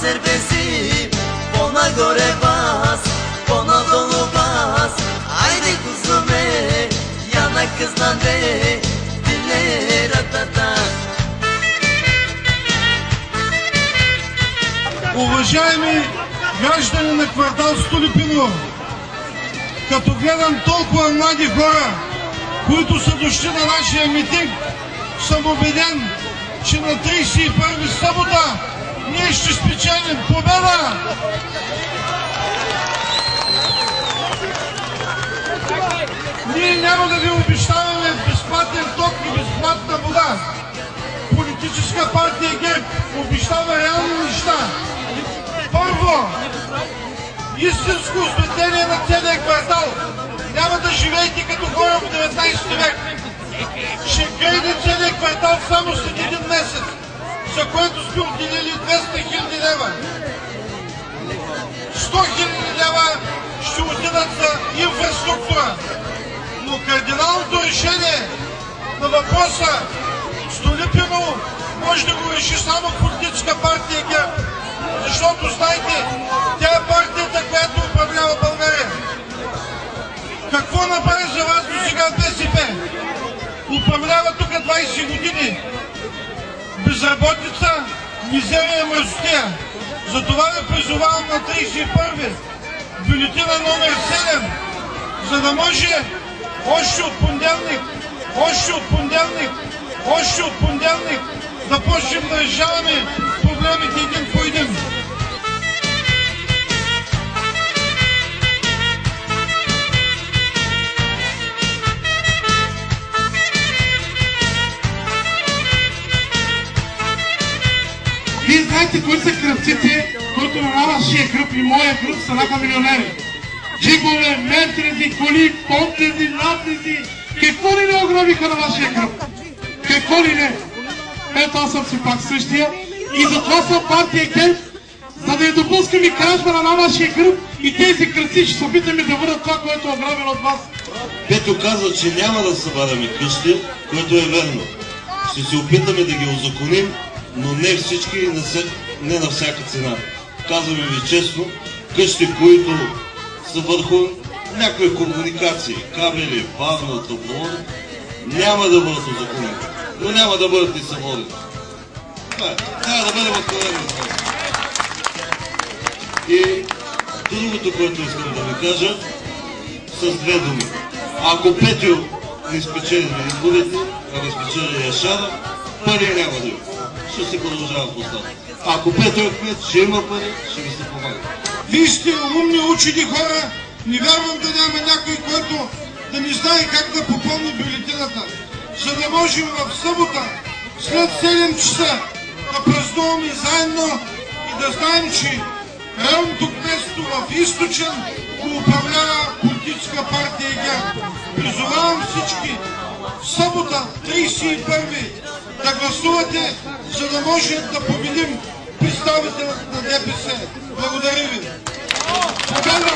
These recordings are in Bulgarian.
сербези, по-нагоре бас, по-надолу бас. Айде кузове, я наказнане, дилератата. Уважаеми граждани на квартал Столипиново, като гледам толкова млади хора, които са дошли на нашия митинг, съм убеден, че на 31 събота ние ще спечелим победа! Ние няма да ви обещаваме безплатен ток и безплатна вода. Политическа партия ГЕРБ обещава реални неща. Първо, истинско осветление на целия квартал. Няма да живеете като хора в 19 век. Ще грейде целия квартал само след един месец, за което сме отделили 200 000 лева. 100 000 лева ще отидат за инфраструктура. Но кардиналното решение на въпроса Столипиново може да го реши само политическа партия ГЕРБ. Защото, знаете, тя е партията, която управлява България. Какво направи за вас до сега БСП? Управлява тук 20 години. Безработица, мизерия, мръсотия. Затова ви призовавам на 31-ви бюлетина номер 7, за да може още от понеделник да почнем да решаваме проблемите един по един. Вие знаете кои са кръвците, които на нашия кръв и моя кръв станаха милионери. Джипове, ментрези, коли, понтези, надлези. Какво ли не ограбиха на вашия кръв? Какво ли не? Ето аз съм си пак същия и затова съм партия ГЕРБ, за да не допускаме кражба на нашия кръв и тези кръци ще се опитаме да върнат това, което е ограбено от вас. Петю казва, че няма да събаряме къщи, което е верно. Ще се опитаме да ги узаконим, но не всички и не на всяка цена. Казваме ви честно, къщи, които са върху някакви комуникации, кабели, бавна, топловоди, няма да бъдат узаконени, но няма да бъдат и съборени. Трябва да бъдем откровени. И другото, което искам да ви кажа, с две думи. Ако Петю не спечели на изборите, а не спечели Яшара, пари няма да има. Ще се продължава по-стата. Ако Петю е кмет, ще има пари, ще ви се помага. Вие сте умни, учени хора. Не вярвам да няма някой, който да не знае как да попълни бюлетината, за да можем в събота след 7 часа да празнуваме заедно и да знаем, че районното кметство в Източен го управлява политическа партия ГЕРБ. Призовавам всички в събота, 31-ви, да гласувате, за да можем да победим представителите на ДПС. Благодаря ви. Победа!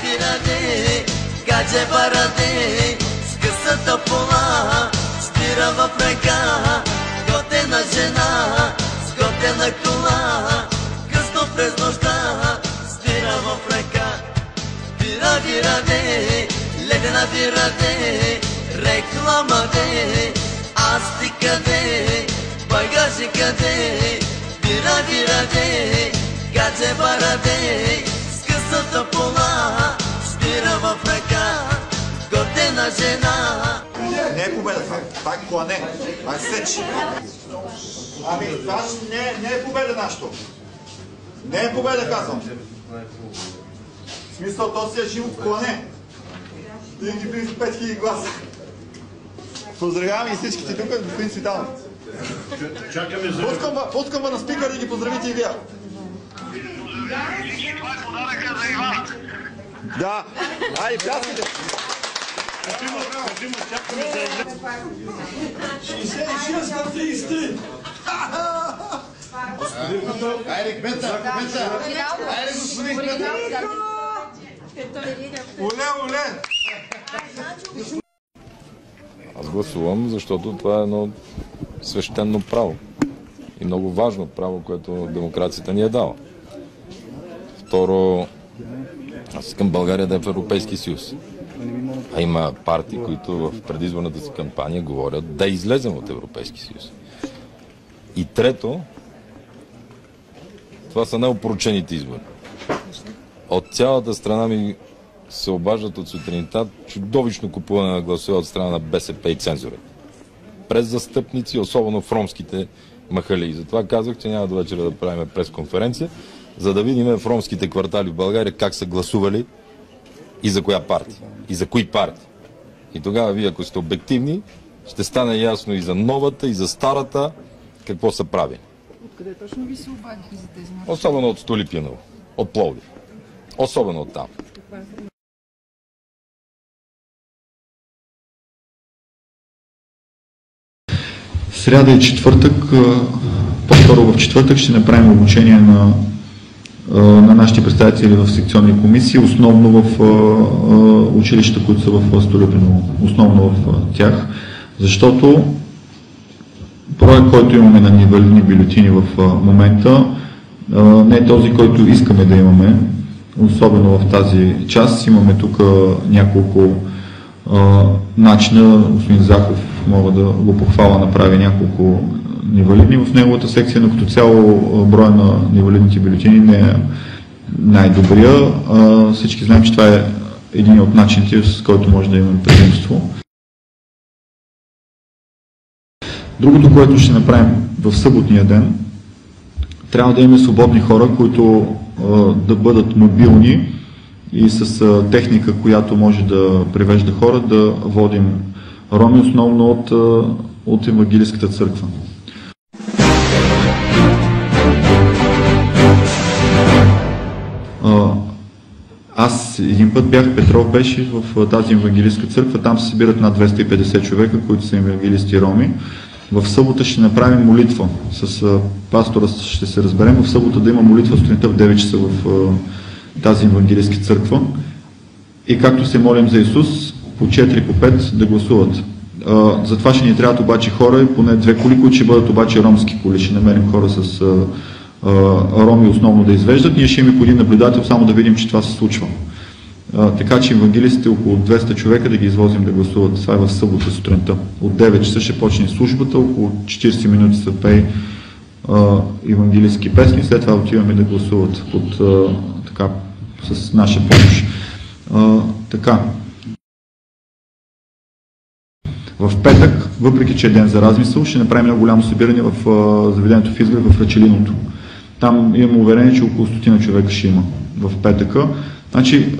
Тираде, гадже бараде, с късата пола, спира в река, готена жена, с готена кола, късно през нощта, спира в река. Тираде, ледена тираде, реклама де, аз ти къде, багажи къде, тираде, гадже бараде, късата пола, спира в ръка, готена жена. Не е победа това, това е клане, това е сеч. Ами това не е победа нашето. Не е победа, казвам. В смисъл, то си е живо в клане. Ти ги 35 000 гласа. Поздравявам и всичките тук, господин Цветанов. Пускам на спикър и ги поздравите и вие. Това е подаръка за Иван. Да, айде, пляскайте. 66 на 33. Айде, кмета. Айде, господин кмета. Оле. Аз гласувам, защото това е едно свещено право. и много важно право, което демокрацията ни е дала. Второ, аз искам България да е в Европейски съюз. А има партии, които в предизборната си кампания говорят да излезем от Европейски съюз. И трето, това са най-опорочените избори. От цялата страна ми се обаждат от сутринта чудовищно купуване на гласове от страна на БСП и цензурите. През застъпници, особено в ромските махали. И затова казах, че няма до вечера да правим пресконференция, за да видим в ромските квартали в България как са гласували и за коя партия, и за кои партии. И тогава вие, ако сте обективни, ще стане ясно и за новата, и за старата, какво са правили. Откъде точно ви се обадихи за тези неща? Особено от Столипиново, от Пловдив. Особено от там. Сряда и четвъртък, по-скоро в четвъртък ще направим обучение на нашите представители в секционни комисии, основно в училищата, които са в Столипиново, основно в тях, защото броят, който имаме на невалидни бюлетини в момента, не е този, който искаме да имаме, особено в тази част. Имаме тук няколко начина. Господин Захов, мога да го похваля, направи няколко невалидни в неговата секция, но като цяло броя на невалидните бюлетини не е най-добрия. Всички знаем, че това е един от начините, с който може да имаме предимство. Другото, което ще направим в съботния ден, трябва да имаме свободни хора, които да бъдат мобилни и с техника, която може да привежда хора, да водим роми, основно от Евангелийската църква. Аз един път бях, Петров беше в тази евангелистка църква, там се събират над 250 човека, които са евангелисти роми. В събота ще направим молитва. С пастора ще се разберем. В събота да има молитва сутринта в 9 часа в тази евангелистка църква. И както се молим за Исус, по 4, по 5 да гласуват. За това ще ни трябват обаче хора, поне 2 коли, които ще бъдат обаче ромски коли. Ще намерим хора с роми основно да извеждат. Ние ще имаме по един наблюдател, само да видим, че това се случва. Така че евангелистите около 200 човека да ги извозим да гласуват. Това е в събота сутринта. От 9 часа ще почне службата, около 40 минути се пее евангелистски песни, след това отиваме да гласуват с наша помощ. Така. В петък, въпреки че е ден за размисъл, ще направим много голямо събиране в заведението в Изгрев, в Рачелиното. Там имаме уверение, че около 100 човека ще има в петъка. Значи,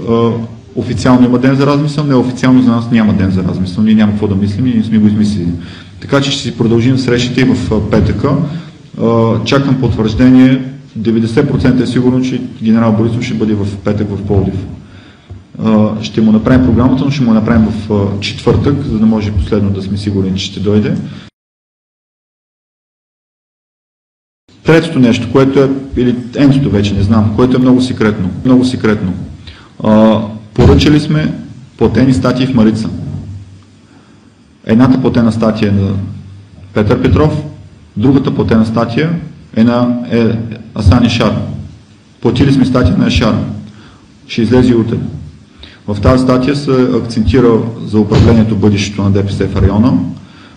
официално има ден за размисъл, неофициално за нас няма ден за размисъл. Ние няма какво да мислим и ние сме го измислили. Така че ще си продължим срещите и в петъка. Чакам потвърждение. 90% е сигурно, че генерал Борисов ще бъде в петък в Пловдив. Ще му направим програмата, но ще му направим в четвъртък, за да може последно да сме сигурни, че ще дойде. Третото нещо, което е, или ентото вече не знам, което е много секретно. Много секретно. Поръчали сме платени статии в Марица. Едната платена статия е на Петър Петров, другата платена статия е на Асан Ешар. Платили сме статия на Ешар. Ще излезе утре. В тази статия се акцентира за управлението бъдещето на ДПС в района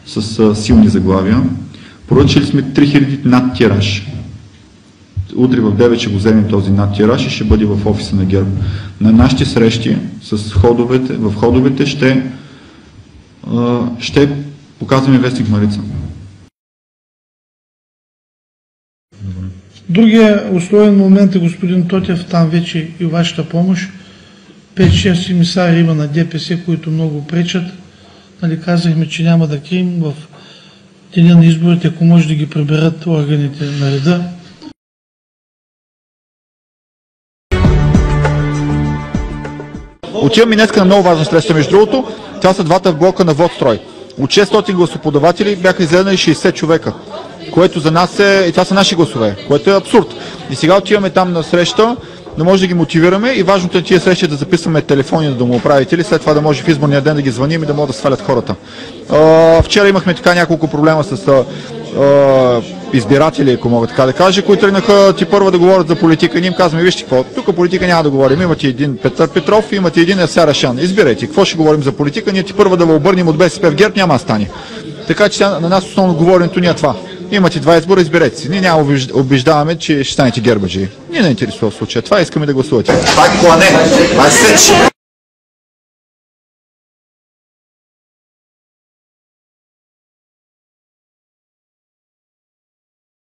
с силни заглавия. Поръчали сме 3000 над тираж. Утре в 9 ще го вземем този над тираж и ще бъде в офиса на ГЕРБ. На нашите срещи в ходовете ще показваме вестник Марица. Другия условен момент е, господин Тотев, там вече и вашата помощ. 5-6 емисари има на ДПС, които много пречат. Нали, казахме, че няма да крием в деня на изборите, ако може да ги приберат органите на реда. Отиваме днес на много важна среща, между другото. Това са двата блока на ВОДстрой. От 600 гласоподаватели бяха изгледани 60 човека, което за нас и това са наши гласове, което е абсурд. И сега отиваме там на среща, да може да ги мотивираме и важното е тия срещи да записваме телефони на домоуправители, след това да може в изборния ден да ги звъним и да могат да свалят хората. Вчера имахме така няколко проблема с избиратели, ако мога така да кажа, които тръгнаха ти първа да говорят за политика. Ние им казваме, вижте какво, тук политика няма да говорим. Имате един Петър Петров, имате един Ася Рашан. Избирайте, какво ще говорим за политика, ние ти първа да го обърнем от БСП в ГЕРБ, няма да стане. Така че на нас основно говоренето ни е това. Имате два избора, изберете си. Ние няма убеждаваме, че ще станете гербаджи. Ние не интересува в случая. Това искаме да гласувате.